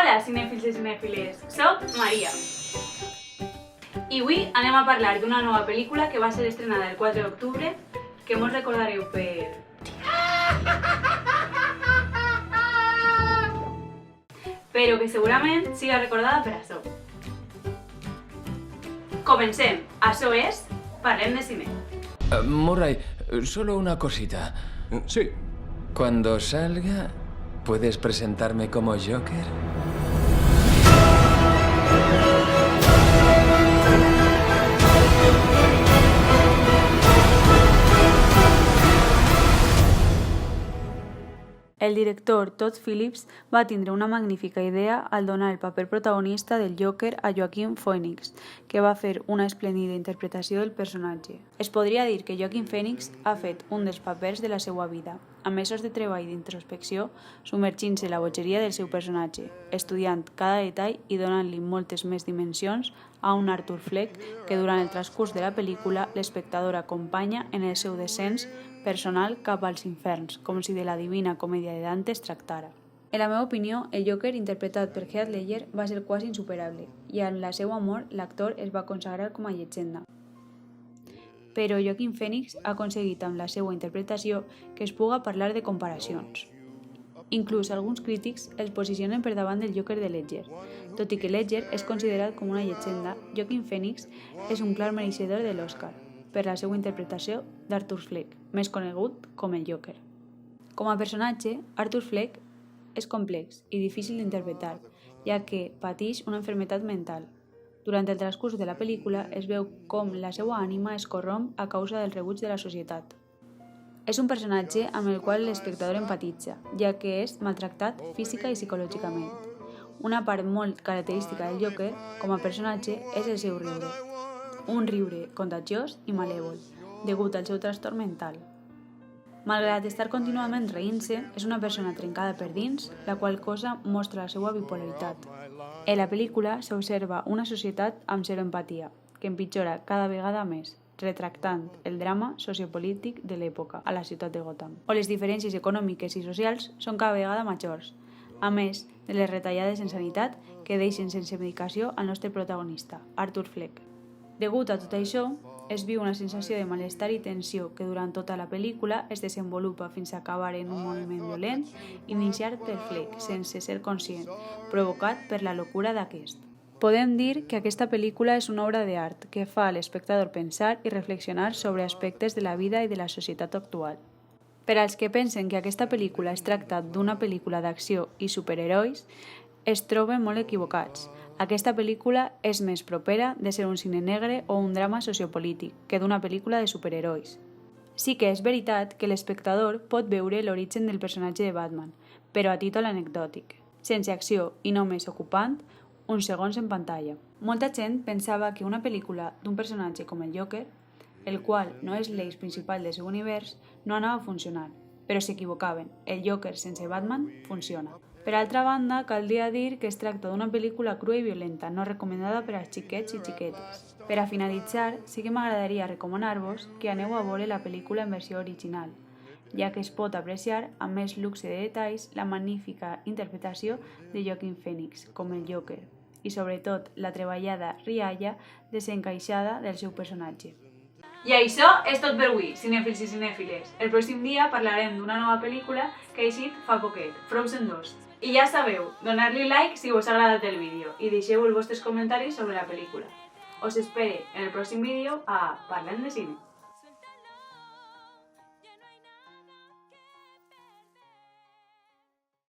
Hola, cinèfils i cinèfiles, soc Maria. I avui anem a parlar d'una nova pel·lícula que va ser estrenada el 4 d'octubre, que molts recordareu per... però que segurament siga recordada per això. Comencem. Això és Parlem de Cine. Murray, solo una cosita. Sí. Cuando salga, ¿puedes presentarme como Joker? El director Todd Phillips va tindre una magnífica idea al donar el paper protagonista del Joker a Joaquin Phoenix, que va fer una esplèndida interpretació del personatge. Es podria dir que Joaquin Phoenix ha fet un dels papers de la seva vida, amb mesos de treball i d'introspecció, submergint-se en la bogeria del seu personatge, estudiant cada detall i donant-li moltes més dimensions a un Arthur Fleck que durant el transcurs de la pel·lícula l'espectador acompanya en el seu descens personal cap als inferns, com si de la divina comèdia de Dante es tractara. En la meva opinió, el Joker interpretat per Heath Ledger va ser quasi insuperable i amb la seva mort l'actor es va consagrar com a llegenda. Però Joaquin Phoenix ha aconseguit amb la seva interpretació que es puga parlar de comparacions. Inclús alguns crítics els posicionen per davant del Joker de Ledger. Tot i que Ledger és considerat com una llegenda, Joaquin Phoenix és un clar mereixedor de l'Oscar per la seva interpretació d'Arthur Fleck, més conegut com el Joker. Com a personatge, Arthur Fleck és complex i difícil d'interpretar, ja que pateix una malaltia mental. Durant el transcurs de la pel·lícula es veu com la seva ànima es corromp a causa del rebuig de la societat. És un personatge amb el qual l'espectador empatitza, ja que és maltractat física i psicològicament. Una part molt característica del Joker, com a personatge, és el seu riure. Un riure contagiós i malèvol, degut al seu trastorn mental. Malgrat estar contínuament reint-se, és una persona trencada per dins, la qual cosa mostra la seva bipolaritat. En la pel·lícula s'observa una societat amb zero empatia, que empitjora cada vegada més, retractant el drama sociopolític de l'època a la ciutat de Gotham, on les diferències econòmiques i socials són cada vegada majors, a més de les retallades en sanitat que deixen sense medicació al nostre protagonista, Arthur Fleck. Degut a tot això, es viu una sensació de malestar i tensió que durant tota la pel·lícula es desenvolupa fins a acabar en un moviment violent iniciat per Fleck sense ser conscient, provocat per la locura d'aquest. Podem dir que aquesta pel·lícula és una obra d'art que fa a l'espectador pensar i reflexionar sobre aspectes de la vida i de la societat actual. Per als que pensen que aquesta pel·lícula es tracta d'una pel·lícula d'acció i superherois, es troben molt equivocats. Aquesta pel·lícula és més propera de ser un cine negre o un drama sociopolític que d'una pel·lícula de superherois. Sí que és veritat que l'espectador pot veure l'origen del personatge de Batman, però a títol anecdòtic, sense acció i només ocupant uns segons en pantalla. Molta gent pensava que una pel·lícula d'un personatge com el Joker, el qual no és l'eix principal del seu univers, no anava a funcionar, però s'equivocaven. El Joker sense Batman funciona. Per altra banda, caldria dir que es tracta d'una pel·lícula crua i violenta, no recomanada per als xiquets i xiquetes. Per a finalitzar, sí que m'agradaria recomanar-vos que aneu a veure la pel·lícula en versió original, ja que es pot apreciar amb més luxe de detalls la magnífica interpretació de Joaquin Phoenix com el Joker i sobretot la treballada rialla desencaixada del seu personatge. I això és tot per avui, cinèfils i cinèfiles. El pròxim dia parlarem d'una nova pel·lícula que ha eixit fa poquet, Frozen 2. I ja sabeu, donar-li like si us ha agradat el vídeo i deixeu els vostres comentaris sobre la pel·lícula. Us espere en el pròxim vídeo a Parlem de Cine.